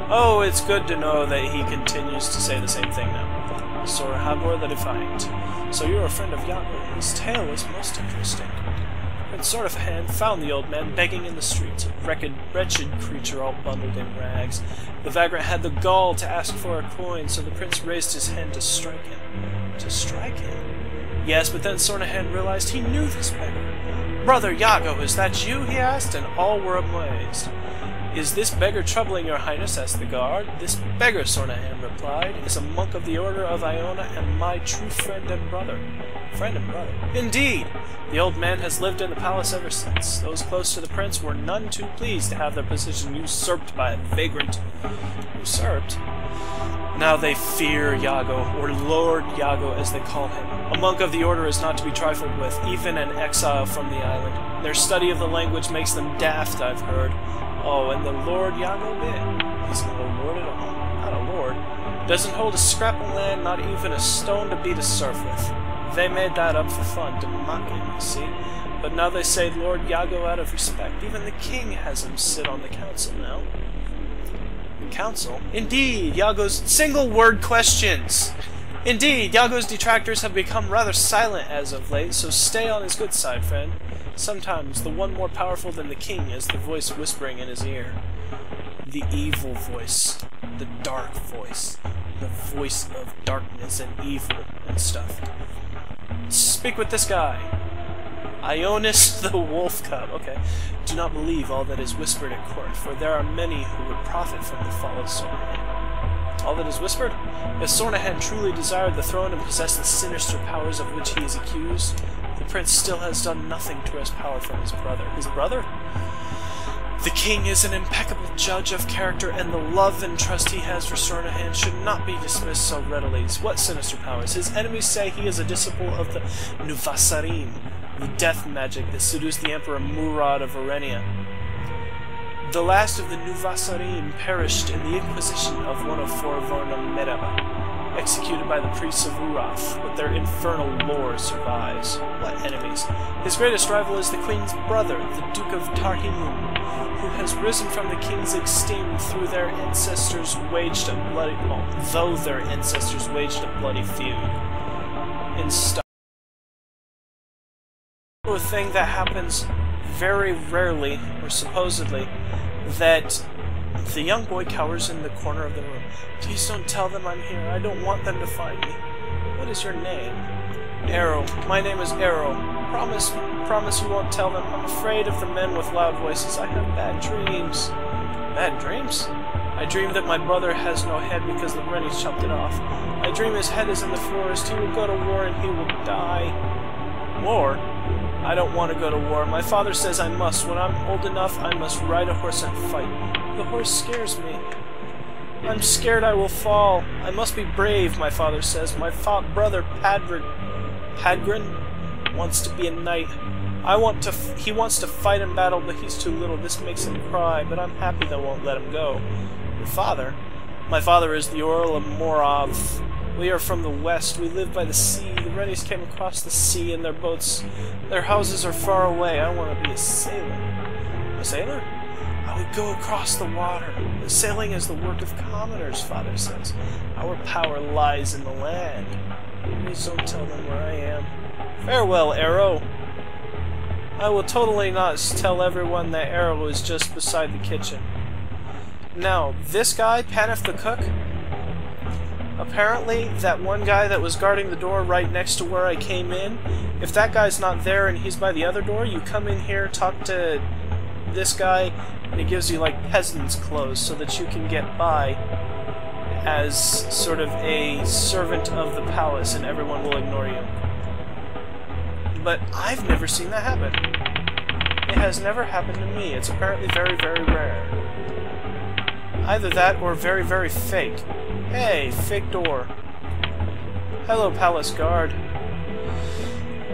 Oh, it's good to know that he continues to say the same thing now. Sora Hagor the Defiant. So you're a friend of Yago. His tale is most interesting. Prince Sword of Hand found the old man begging in the streets, a wretched creature all bundled in rags. The vagrant had the gall to ask for a coin, so the prince raised his hand to strike him. To strike him? Yes, but then Sword of Hand realized he knew this beggar. Brother Yago, is that you? He asked, and all were amazed. Is this beggar troubling your highness? Asked the guard. This beggar, Sword of Hand replied, is a monk of the order of Iona and my true friend and brother. Friend and brother? Indeed! The old man has lived in the palace ever since. Those close to the prince were none too pleased to have their position usurped by a vagrant. Usurped? Now they fear Yago, or Lord Yago as they call him. A monk of the order is not to be trifled with, even an exile from the island. Their study of the language makes them daft, I've heard. Oh, and the Lord Yago bit. He's not a lord at all. Not a lord. Doesn't hold a scrap of land, not even a stone to beat a surf with. They made that up for fun, to mock him, you see. But now they say Lord Yago out of respect. Even the king has him sit on the council now. The council? Indeed, Yago's single-word questions! Indeed, Yago's detractors have become rather silent as of late, so stay on his good side, friend. Sometimes the one more powerful than the king is the voice whispering in his ear. The evil voice. The dark voice. The voice of darkness and evil and stuff. Speak with this guy. Ionis the Wolf Cub. Okay. Do not believe all that is whispered at court, for there are many who would profit from the fall of Sornahan. All that is whispered? If Sornahan truly desired the throne and possessed the sinister powers of which he is accused, the prince still has done nothing to wrest power from his brother. His brother? The king is an impeccable judge of character, and the love and trust he has for Sornahan should not be dismissed so readily. What sinister powers? His enemies say he is a disciple of the Nuvasarim, the death magic that seduced the Emperor Murad of Arenia. The last of the Nuvasarim perished in the inquisition of one of Forvarna Medaba, executed by the priests of Urath, but their infernal lore survives. What enemies? His greatest rival is the queen's brother, the Duke of Tarhimun, who has risen from the king's esteem through their ancestors waged a bloody though their ancestors waged a bloody feud. In a thing that happens very rarely, or supposedly, that the young boy cowers in the corner of the room. Please don't tell them I'm here. I don't want them to find me. What is your name? Arrow. My name is Arrow. Promise you won't tell them. I'm afraid of the men with loud voices. I have bad dreams. Bad dreams? I dream that my brother has no head because the Rennies chopped it off. I dream his head is in the forest. He will go to war and he will die. War? I don't want to go to war. My father says I must. When I'm old enough, I must ride a horse and fight. The horse scares me. I'm scared I will fall. I must be brave, my father says. My brother, Padgrin, wants to be a knight. He wants to fight in battle, but he's too little. This makes him cry, but I'm happy they won't let him go. Your father? My father is the Earl of Morav. We are from the west. We live by the sea. The Rennies came across the sea in their boats. Their houses are far away. I want to be a sailor. A sailor? I would go across the water. Sailing is the work of commoners, father says. Our power lies in the land. Please don't tell them where I am. Farewell, Arrow. I will totally not tell everyone that Arrow is just beside the kitchen. Now, this guy, Panif the cook, apparently that one guy that was guarding the door right next to where I came in, if that guy's not there and he's by the other door, you come in here, talk to this guy, and he gives you like peasant's clothes so that you can get by as sort of a servant of the palace and everyone will ignore you. But I've never seen that happen. It has never happened to me. It's apparently very, very rare. Either that or very, very fake. Hey, fake door. Hello, palace guard.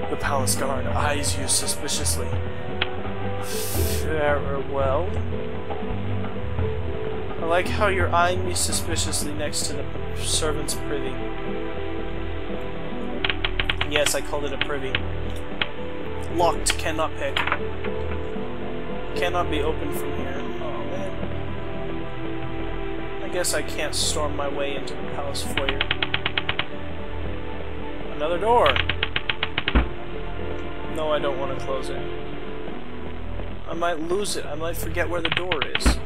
The palace guard eyes you suspiciously. Farewell. I like how you're eyeing me suspiciously next to the servant's privy. Yes, I called it a privy. Locked, cannot pick. Cannot be opened from here. Oh man. I guess I can't storm my way into the palace foyer. Another door! No, I don't want to close it. I might lose it. I might forget where the door is.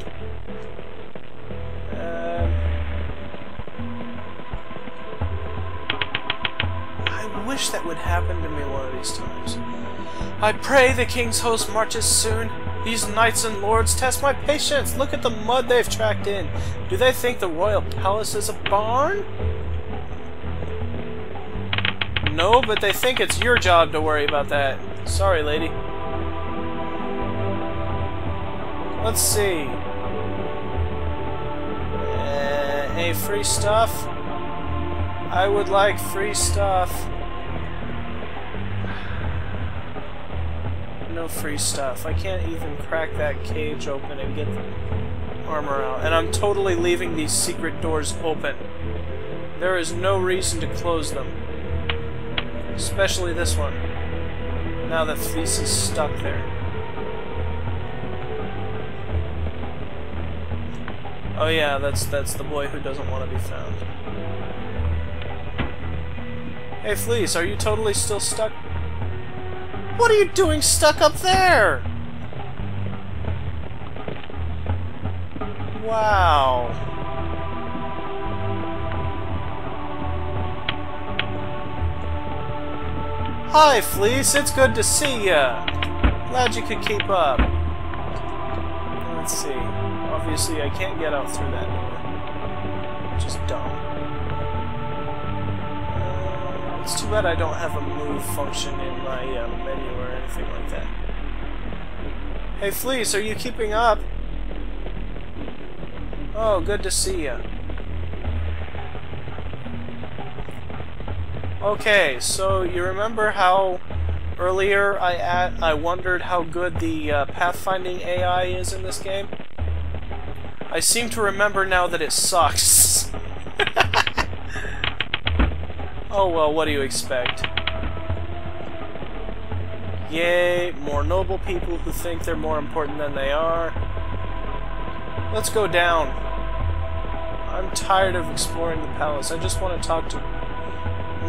I wish that would happen to me one of these times. I pray the king's host marches soon. These knights and lords test my patience. Look at the mud they've tracked in. Do they think the royal palace is a barn? No, but they think it's your job to worry about that. Sorry, lady. Let's see. Any free stuff? I would like free stuff. No free stuff. I can't even crack that cage open and get the armor out. And I'm totally leaving these secret doors open. There is no reason to close them. Especially this one. Now that Fleece is stuck there. Oh yeah, that's the boy who doesn't want to be found. Hey Fleece, are you totally still stuck? What are you doing stuck up there? Wow. Hi, Fleece. It's good to see ya. Glad you could keep up. Let's see. Obviously, I can't get out through that door. Which is dumb. It's too bad I don't have a move function in my menu or anything like that. Hey, Fleece, are you keeping up? Oh, good to see ya. Okay, so you remember how earlier I wondered how good the pathfinding AI is in this game? I seem to remember now that it sucks. Oh well, what do you expect? Yay, more noble people who think they're more important than they are. Let's go down. I'm tired of exploring the palace. I just want to talk to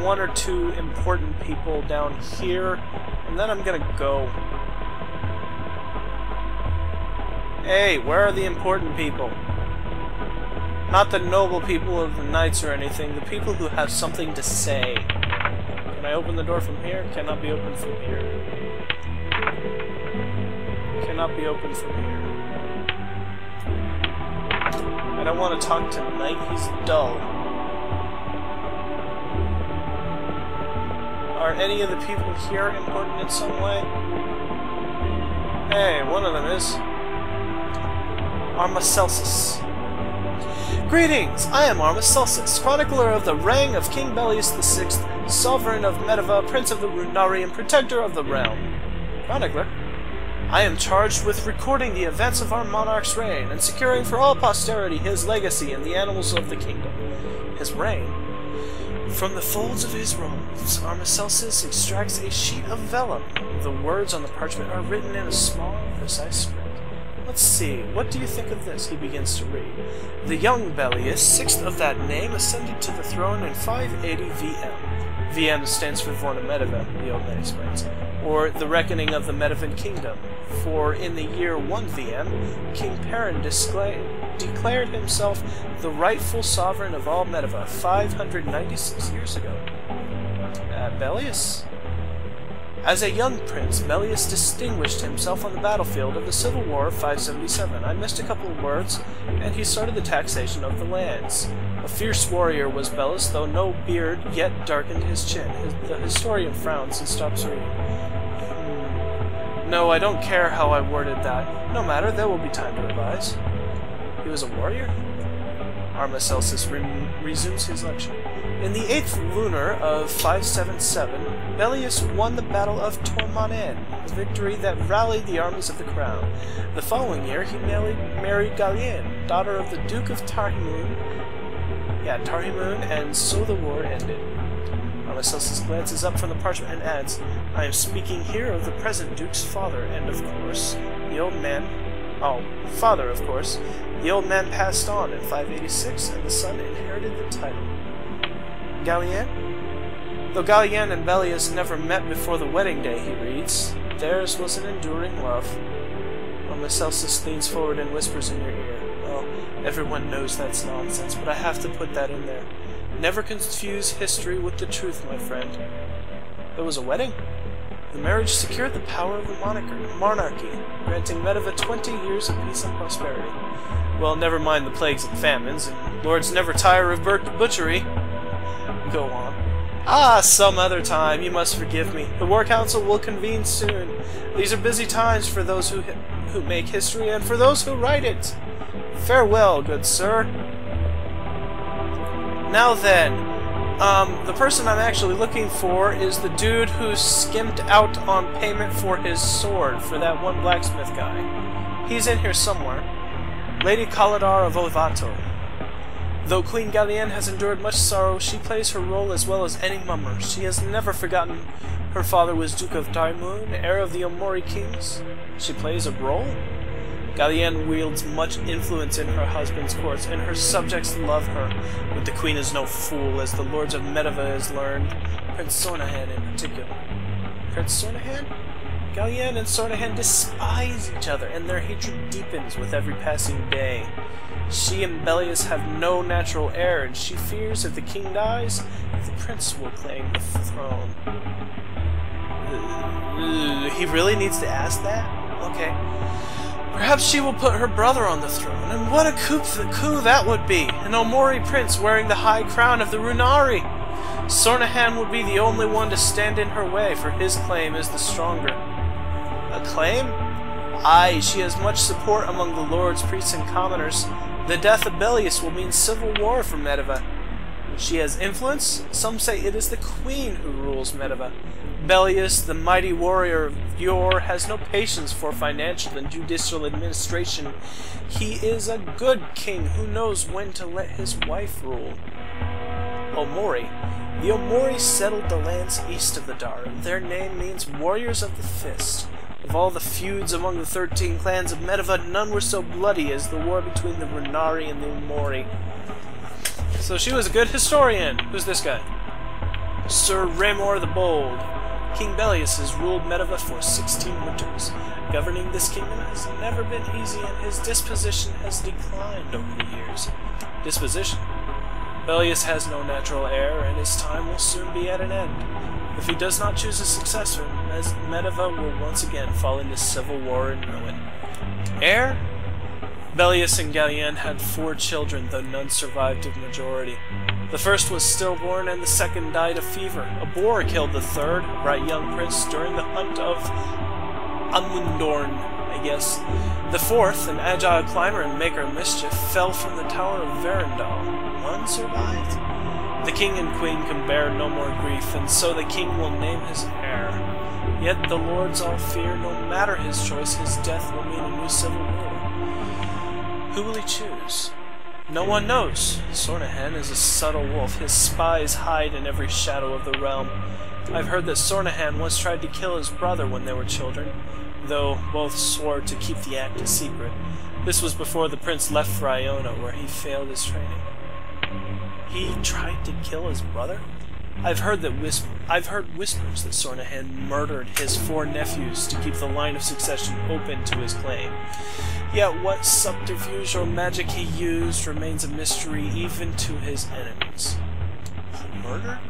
one or two important people down here, and then I'm gonna go. Hey, where are the important people? Not the noble people of the knights or anything, the people who have something to say. Can I open the door from here? Cannot be opened from here. Cannot be opened from here. I don't want to talk to Knight, he's dull. Are any of the people here important in some way? Hey, one of them is. Armacelsus. Greetings! I am Armacelsus, chronicler of the reign of King Bellius VI, sovereign of Medeva, prince of the Runari, and protector of the realm. Chronicler? I am charged with recording the events of our monarch's reign, and securing for all posterity his legacy and the annals of the kingdom. His reign? From the folds of his robes, Armacelsus extracts a sheet of vellum. The words on the parchment are written in a small, precise script. Let's see, what do you think of this? He begins to read. The young Bellius, sixth of that name, ascended to the throne in 580 VM. VM stands for Vorna Medeva, the old man explains, or the reckoning of the Medevan kingdom. For in the year 1 VM, King Perrin declared himself the rightful sovereign of all Medeva 596 years ago. Bellius? As a young prince, Bellius distinguished himself on the battlefield of the Civil War of 577. I missed a couple of words, and he started the taxation of the lands. A fierce warrior was Bellius, though no beard yet darkened his chin. The historian frowns and stops reading. No, I don't care how I worded that. No matter, there will be time to revise. He was a warrior? Armacelsus resumes his lecture. In the 8th lunar of 577, Bellius won the Battle of Tormanen, a victory that rallied the armies of the crown. The following year, he married Gallienne, daughter of the Duke of Tarhimun. And so the war ended. Armacelsus glances up from the parchment and adds, I am speaking here of the present Duke's father, and of course, the old man Oh, father, of course. The old man passed on in 586, and the son inherited the title. Galien? Though Galien and Bellius never met before the wedding day, he reads, theirs was an enduring love. Celsus leans forward and whispers in your ear. Well, everyone knows that's nonsense, but I have to put that in there. Never confuse history with the truth, my friend. There was a wedding? The marriage secured the power of the monarchy, granting Medeva 20 years of peace and prosperity. Well, never mind the plagues and famines, and lords never tire of butchery. Go on. Ah, some other time, you must forgive me. The War Council will convene soon. These are busy times for those who make history and for those who write it. Farewell, good sir. Now then, the person I'm actually looking for is the dude who skimped out on payment for his sword for that one blacksmith guy. He's in here somewhere. Lady Kaladar of Ovato. Though Queen Galien has endured much sorrow, she plays her role as well as any mummer. She has never forgotten her father was Duke of Daimon, heir of the Omori kings. She plays a role? Galien wields much influence in her husband's courts, and her subjects love her. But the queen is no fool, as the lords of Medeva has learned, Prince Sornahan in particular. Prince Sornahan? Galien and Sornahan despise each other, and their hatred deepens with every passing day. She and Bellius have no natural heir, and she fears if the king dies, the prince will claim the throne. He really needs to ask that? Okay. Perhaps she will put her brother on the throne, and what a coup that would be! An Omori prince wearing the high crown of the Runari! Sornahan would be the only one to stand in her way, for his claim is the stronger. A claim? Aye, she has much support among the lords, priests, and commoners. The death of Bellius will mean civil war for Medeva. She has influence? Some say it is the queen who rules Medeva. Bellius, the mighty warrior of yore, has no patience for financial and judicial administration. He is a good king who knows when to let his wife rule. Omori. The Omori settled the lands east of the Dar. Their name means warriors of the fist. Of all the feuds among the 13 clans of Medeva, none were so bloody as the war between the Runari and the Omori. So she was a good historian. Who's this guy? Sir Raymor the Bold. King Bellius has ruled Medeva for 16 winters. Governing this kingdom has never been easy, and his disposition has declined over the years. Disposition? Bellius has no natural heir, and his time will soon be at an end. If he does not choose a successor, Medeva will once again fall into civil war and ruin. Heir? Bellius and Galien had 4 children, though none survived of majority. The first was stillborn, and the second died of fever. A boar killed the third, a bright young prince, during the hunt of Amundorn, I guess. The fourth, an agile climber and maker of mischief, fell from the tower of Verendal. One survived. The king and queen can bear no more grief, and so the king will name his heir. Yet the lords all fear, no matter his choice, his death will mean a new civil war. Who will he choose? No one knows. Sornahan is a subtle wolf. His spies hide in every shadow of the realm. I've heard that Sornahan once tried to kill his brother when they were children, though both swore to keep the act a secret. This was before the prince left for Iona, where he failed his training. He tried to kill his brother? I've heard whispers that Sornahan murdered his 4 nephews to keep the line of succession open to his claim. Yet what subterfuge or magic he used remains a mystery even to his enemies. Murder?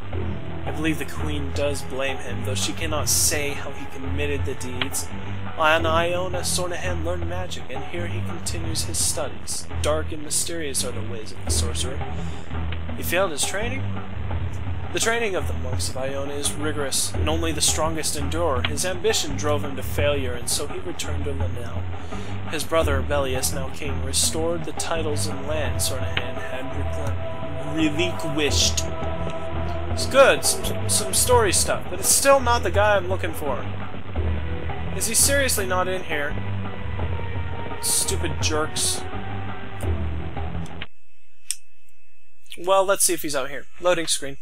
I believe the queen does blame him, though she cannot say how he committed the deeds. On Iona, Sornahan learned magic, and here he continues his studies. Dark and mysterious are the ways of the sorcerer. He failed his training? The training of the monks of Iona is rigorous, and only the strongest endure. His ambition drove him to failure, and so he returned to Lanel. His brother, Bellius, now king, restored the titles and land Sornahan had relinquished. It's good, some story stuff, but it's still not the guy I'm looking for. Is he seriously not in here? Stupid jerks. Well, let's see if he's out here. Loading screen.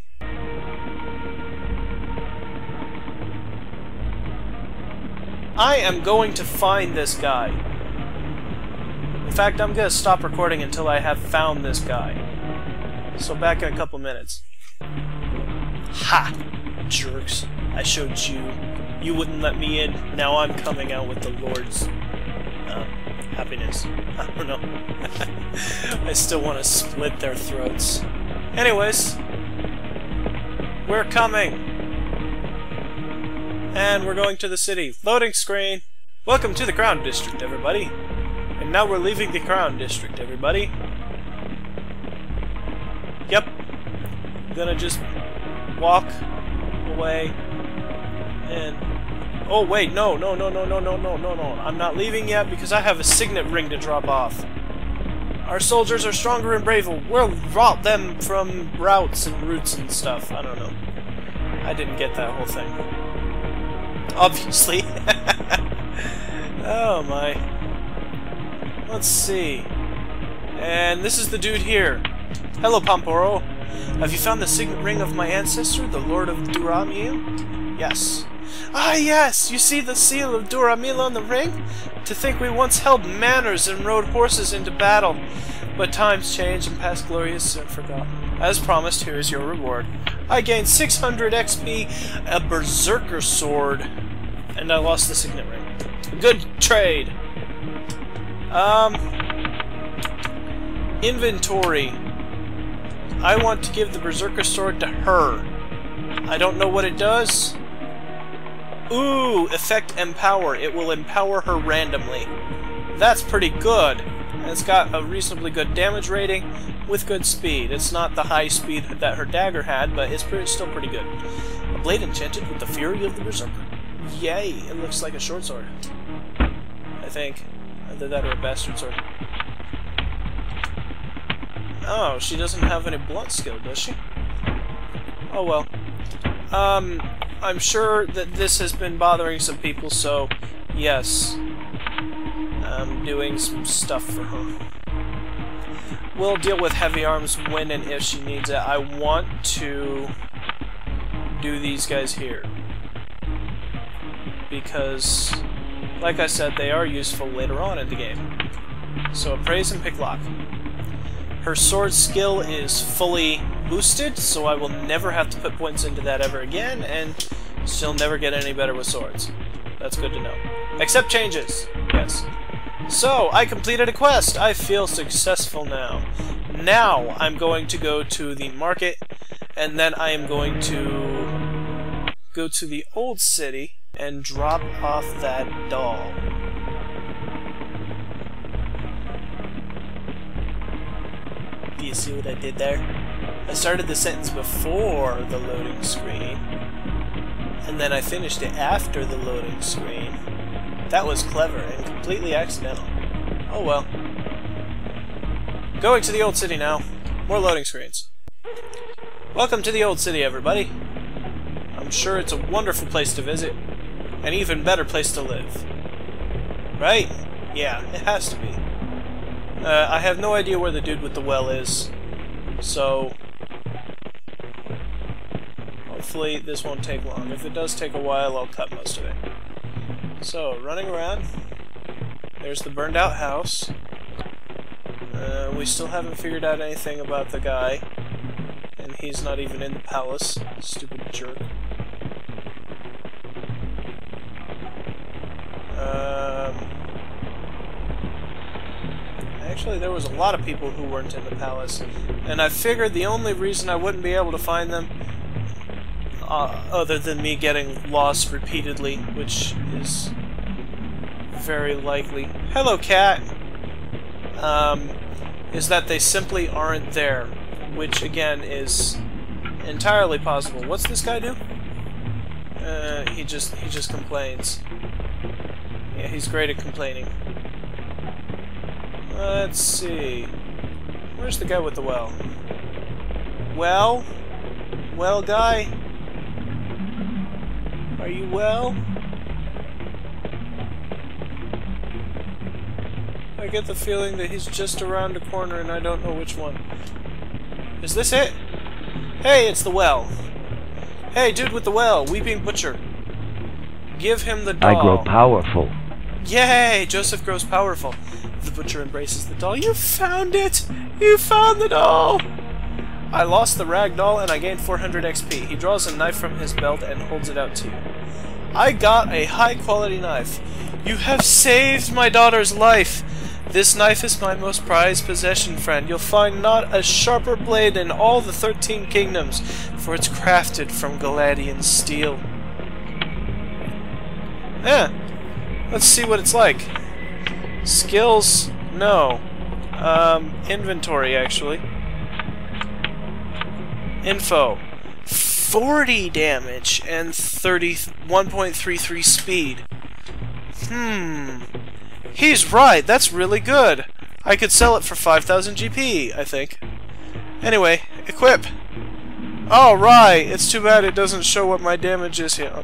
I am going to find this guy. In fact, I'm gonna stop recording until I have found this guy. So back in a couple minutes. Ha! Jerks. I showed you. You wouldn't let me in. Now I'm coming out with the Lord's happiness. I don't know. I still want to split their throats. Anyways, we're coming. And we're going to the city. Loading screen. Welcome to the Crown District, everybody. And now we're leaving the Crown District, everybody. Yep. I'm gonna just walk away and... Oh, wait, no. I'm not leaving yet because I have a signet ring to drop off. Our soldiers are stronger and braver. We'll rout them from roots and stuff. I don't know. I didn't get that whole thing. Obviously. Oh, my. Let's see. And this is the dude here. Hello, Pamporo. Have you found the signet ring of my ancestor, the Lord of Duramil? Yes. Ah, yes! You see the seal of Duramil on the ring? To think we once held manors and rode horses into battle. But times change and past glory is soon forgotten. As promised, here is your reward. I gained 600 XP, a berserker sword, and I lost the signet ring. Good trade! Inventory. I want to give the berserker sword to her. I don't know what it does. Ooh, effect empower. It will empower her randomly. That's pretty good. And it's got a reasonably good damage rating with good speed. It's not the high speed that her dagger had, but it's still pretty good. A blade enchanted with the fury of the berserker. Yay! It looks like a short sword. I think. Either that or a bastard sword. Oh, she doesn't have any blunt skill, does she? Oh well. I'm sure that this has been bothering some people, so yes. I'm doing some stuff for her. We'll deal with heavy arms when and if she needs it. I want to do these guys here. Because, like I said, they are useful later on in the game. So appraise and pick lock. Her sword skill is fully boosted, so I will never have to put points into that ever again, and she'll never get any better with swords. That's good to know. Accept changes. Yes. So, I completed a quest. I feel successful now. Now, I'm going to go to the market, and then I am going to go to the old city and drop off that doll. Do you see what I did there? I started the sentence before the loading screen, and then I finished it after the loading screen. That was clever and completely accidental. Oh well. Going to the old city now. More loading screens. Welcome to the old city, everybody. I'm sure it's a wonderful place to visit. An even better place to live. Right? Yeah, it has to be. I have no idea where the dude with the well is, so hopefully this won't take long. If it does take a while, I'll cut most of it. So, running around. There's the burned out house. We still haven't figured out anything about the guy, and he's not even in the palace. Stupid jerk. Actually, there was a lot of people who weren't in the palace, and I figured the only reason I wouldn't be able to find them, other than me getting lost repeatedly, which is very likely. Hello, cat! Is that they simply aren't there, which again is entirely possible. What's this guy do? He just complains. Yeah, he's great at complaining. Let's see. Where's the guy with the well? Well? Well, guy? Are you well? I get the feeling that he's just around the corner and I don't know which one. Is this it? Hey, it's the well. Hey, dude with the well, Weeping Butcher. Give him the doll. I grow powerful. Yay! Joseph grows powerful. The butcher embraces the doll. You found it! You found the doll! I lost the rag doll and I gained 400 XP. He draws a knife from his belt and holds it out to you. I got a high-quality knife. You have saved my daughter's life. This knife is my most prized possession, friend. You'll find not a sharper blade in all the 13 kingdoms, for it's crafted from Galadian steel. Yeah. Let's see what it's like. Skills? No. Inventory, actually. Info. 40 damage and 1.33 speed. He's right, that's really good. I could sell it for 5,000 GP, I think. Anyway, equip. Alright, it's too bad it doesn't show what my damage is here.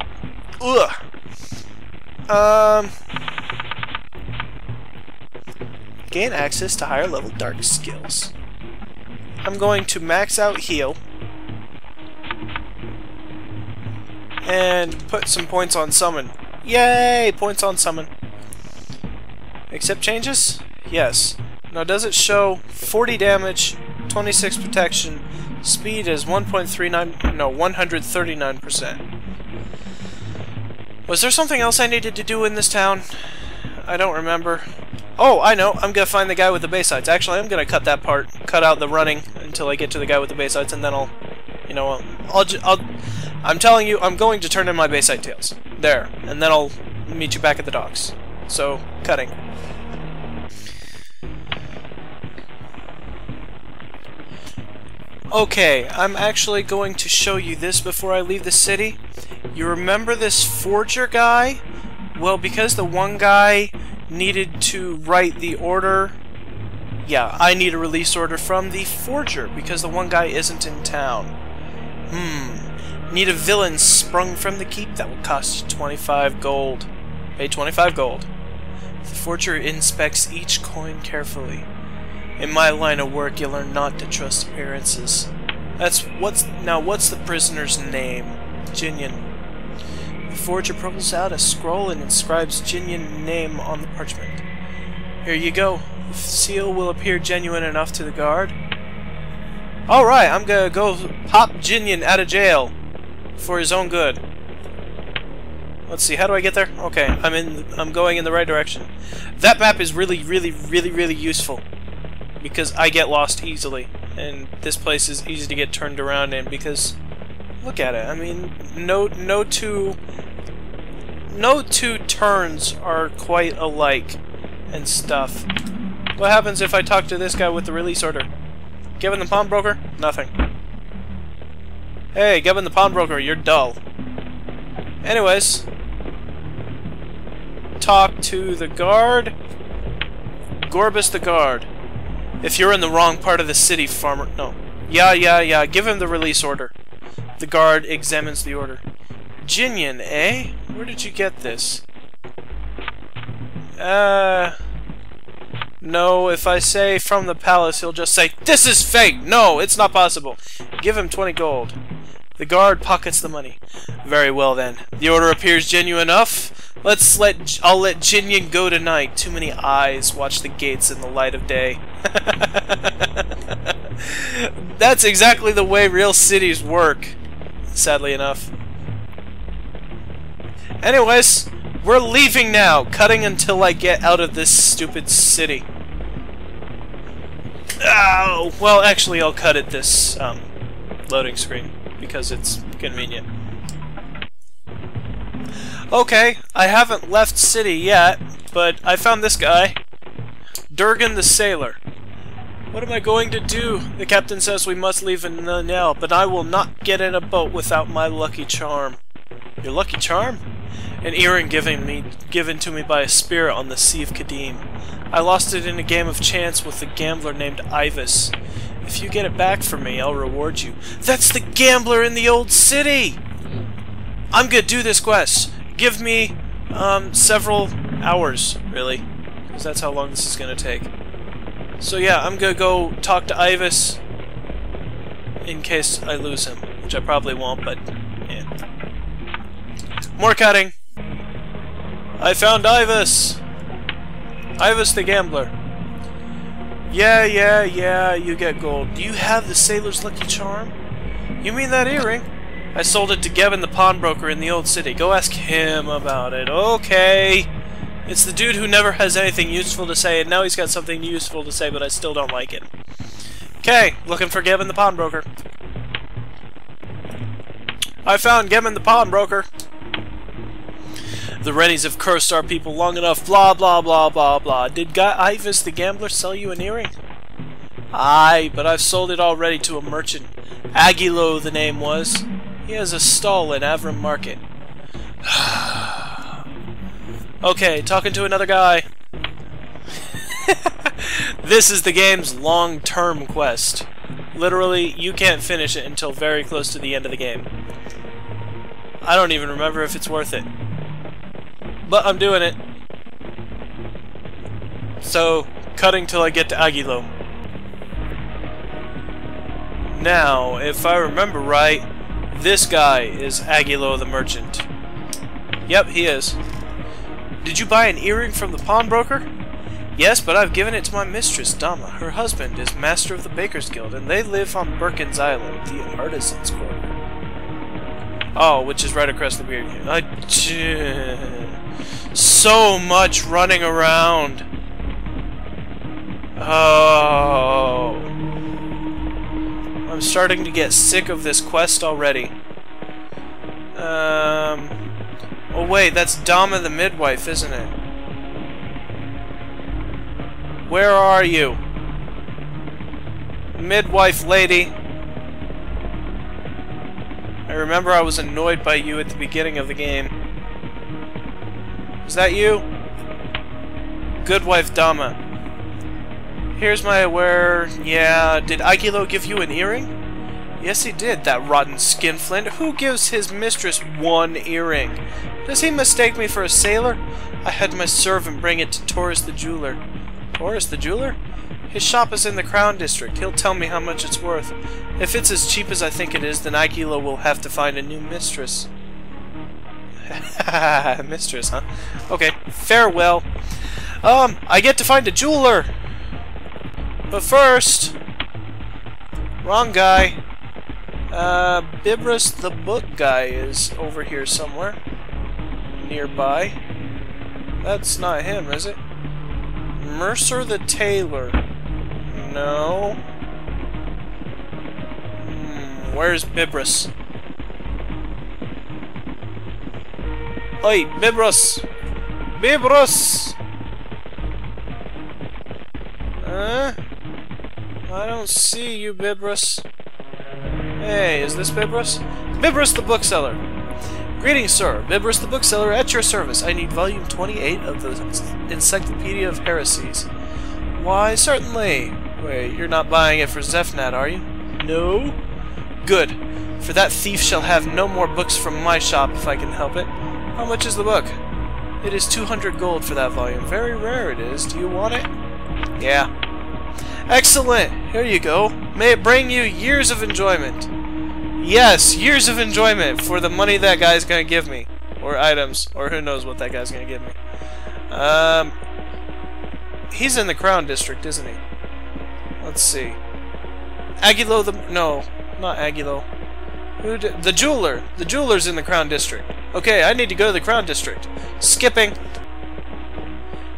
Ugh. Gain access to higher level dark skills. I'm going to max out heal. And put some points on summon. Yay! Points on summon. Accept changes? Yes. Now does it show 40 damage, 26 protection, speed is 139%. Was there something else I needed to do in this town? I don't remember. Oh, I know. I'm gonna find the guy with the base sights. Actually, I'm gonna cut that part, cut out the running until I get to the guy with the base sights, and then I'll, you know, I'm telling you, I'm going to turn in my base sight tails. There, and then I'll meet you back at the docks. So, cutting. Okay, I'm actually going to show you this before I leave the city. You remember this forger guy? Well, because the one guy needed to write the order... Yeah, I need a release order from the forger, because the one guy isn't in town. Need a villain sprung from the keep that will cost you 25 gold. Pay 25 gold. The forger inspects each coin carefully. In my line of work, you learn not to trust appearances. What's the prisoner's name? Jinyan. The forger pulls out a scroll and inscribes Jinyan's name on the parchment. Here you go. The seal will appear genuine enough to the guard. Alright, I'm gonna go pop Jinyan out of jail. For his own good. Let's see, how do I get there? Okay, I'm going in the right direction. That map is really useful. Because I get lost easily. And this place is easy to get turned around in because look at it. I mean, no two turns are quite alike and stuff. What happens if I talk to this guy with the release order? Given the pawnbroker? Nothing. Hey, Given the pawnbroker, you're dull. Anyways, talk to the guard. Gorbus the guard. If you're in the wrong part of the city, farmer... No. Yeah. Give him the release order. The guard examines the order. Jinyan, eh? Where did you get this? No, if I say from the palace, he'll just say, "This is fake! No, it's not possible!" Give him 20 gold. The guard pockets the money. Very well then. The order appears genuine enough. I'll let Jinyan go tonight. Too many eyes watch the gates in the light of day. That's exactly the way real cities work, sadly enough. Anyways, we're leaving now, cutting until I get out of this stupid city. Oh, well, actually, I'll cut at this loading screen because it's convenient. Okay, I haven't left city yet, but I found this guy, Durgan the Sailor. What am I going to do? The captain says we must leave in the now, but I will not get in a boat without my lucky charm. Your lucky charm? An earring given to me by a spirit on the Sea of Kadim. I lost it in a game of chance with a gambler named Ivis. If you get it back for me, I'll reward you. That's the gambler in the old city! I'm gonna do this quest. Give me, several hours, really. Because that's how long this is gonna take. So yeah, I'm gonna go talk to Ivis in case I lose him. Which I probably won't, but, yeah. More cutting! I found Ivis! Ivis the gambler. Yeah, you get gold. Do you have the sailor's lucky charm? You mean that earring? I sold it to Gavin the pawnbroker in the old city. Go ask him about it. Okay. It's the dude who never has anything useful to say, and now he's got something useful to say, but I still don't like it. Okay, looking for Gavin the pawnbroker. I found Gavin the pawnbroker. The Rennies have cursed our people long enough, blah blah blah blah blah. Did Guy Ivis the gambler sell you an earring? Aye, but I've sold it already to a merchant. Aguilo the name was. He has a stall in Avram Market. Okay, talking to another guy. This is the game's long-term quest. Literally, you can't finish it until very close to the end of the game. I don't even remember if it's worth it. But I'm doing it. So, cutting till I get to Aguilo. Now, if I remember right, this guy is Aguilo the merchant. Yep, he is. Did you buy an earring from the pawnbroker? Yes, but I've given it to my mistress, Dama. Her husband is master of the Bakers Guild, and they live on Birkin's Island, the Artisans' Quarter. Oh, which is right across the weird. So much running around. Oh. I'm starting to get sick of this quest already. Oh wait, that's Dama the midwife, isn't it? Where are you? Midwife lady. I remember I was annoyed by you at the beginning of the game. Is that you? Good wife Dama. Here's my yeah, did Aguilo give you an earring? Yes, he did, that rotten skinflint. Who gives his mistress one earring? Does he mistake me for a sailor? I had my servant bring it to Taurus the jeweler. Taurus the jeweler? His shop is in the Crown District. He'll tell me how much it's worth. If it's as cheap as I think it is, then Aguilo will have to find a new mistress. Mistress, huh? Okay, farewell. I get to find a jeweler! But first... Wrong guy. Bibris the book guy is over here somewhere. Nearby. That's not him, is it? Mercer the tailor. No. Where's Bibris? Oi, Bibris! Bibris! I don't see you, Bibris. Hey, is this Bibris? Bibris the bookseller! Greetings, sir. Bibris the bookseller at your service. I need volume 28 of the Encyclopedia of Heresies. Why, certainly. Wait, you're not buying it for Zephnath, are you? No? Good. For that thief shall have no more books from my shop if I can help it. How much is the book? It is 200 gold for that volume. Very rare it is. Do you want it? Yeah. Excellent! Here you go. May it bring you years of enjoyment. Yes, years of enjoyment for the money that guy's gonna give me. Or items. Or who knows what that guy's gonna give me. He's in the Crown District, isn't he? Let's see. Aguilo the... No, not Aguilo. The jeweler. The jeweler's in the Crown District. Okay, I need to go to the Crown District. Skipping.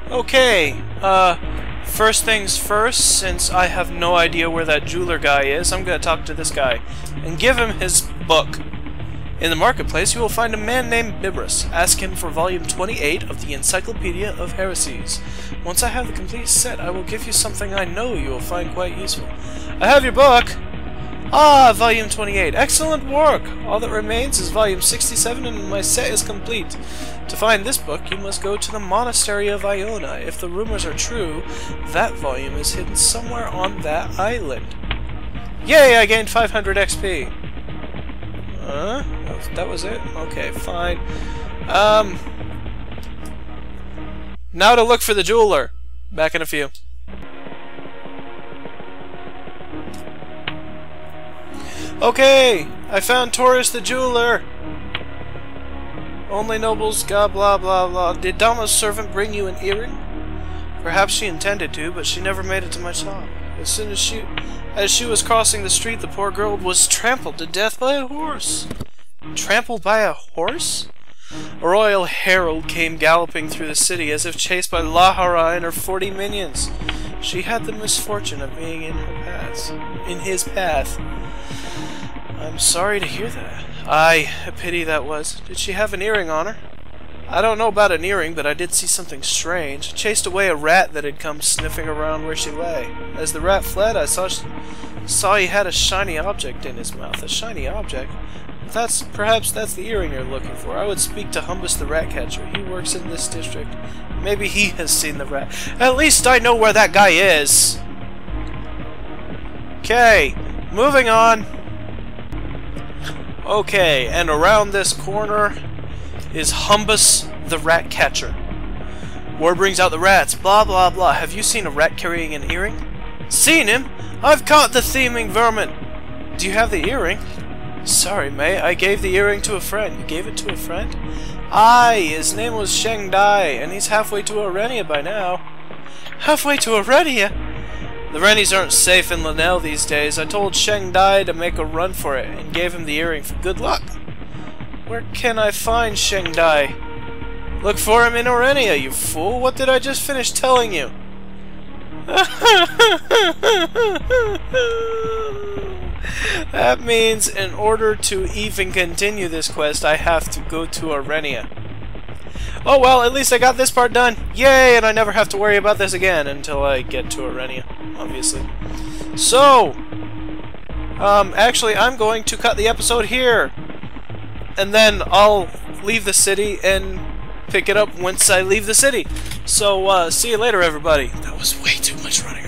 Okay, first things first, since I have no idea where that jeweler guy is, I'm gonna talk to this guy and give him his book. In the marketplace, you will find a man named Bibris. Ask him for volume 28 of the Encyclopedia of Heresies. Once I have the complete set, I will give you something I know you will find quite useful. I have your book! Ah, volume 28. Excellent work! All that remains is volume 67 and my set is complete. To find this book, you must go to the monastery of Iona. If the rumors are true, that volume is hidden somewhere on that island. Yay, I gained 500 XP. That was it? Okay, fine. Now to look for the jeweler. Back in a few. Okay, I found Taurus the jeweler. Only nobles, God, blah blah blah. Did Dama's servant bring you an earring? Perhaps she intended to, but she never made it to my shop. As soon as she was crossing the street, the poor girl was trampled to death by a horse. Trampled by a horse? A royal herald came galloping through the city as if chased by Lahara and her 40 minions. She had the misfortune of being in his path. I'm sorry to hear that. Aye, a pity that was. Did she have an earring on her? I don't know about an earring, but I did see something strange. It chased away a rat that had come sniffing around where she lay. As the rat fled, I saw he had a shiny object in his mouth. A shiny object? Perhaps that's the earring you're looking for. I would speak to Humbus the rat catcher. He works in this district. Maybe he has seen the rat. At least I know where that guy is. Okay, moving on. Okay, and around this corner is Humbus the rat catcher. War brings out the rats, blah blah blah. Have you seen a rat carrying an earring? Seen him? I've caught the thieving vermin. Do you have the earring? Sorry, mate, I gave the earring to a friend. You gave it to a friend? Aye, his name was Sheng Dai, and he's halfway to Arenia by now. Halfway to Arenia? The Rennies aren't safe in Linnell these days. I told Sheng Dai to make a run for it, and gave him the earring for good luck. Where can I find Sheng Dai? Look for him in Arenia, you fool! What did I just finish telling you? That means in order to even continue this quest, I have to go to Arenia. Oh well, at least I got this part done. Yay, and I never have to worry about this again until I get to Arenia, obviously. So, actually, I'm going to cut the episode here. And then I'll leave the city and pick it up once I leave the city. So, see you later, everybody. That was way too much running.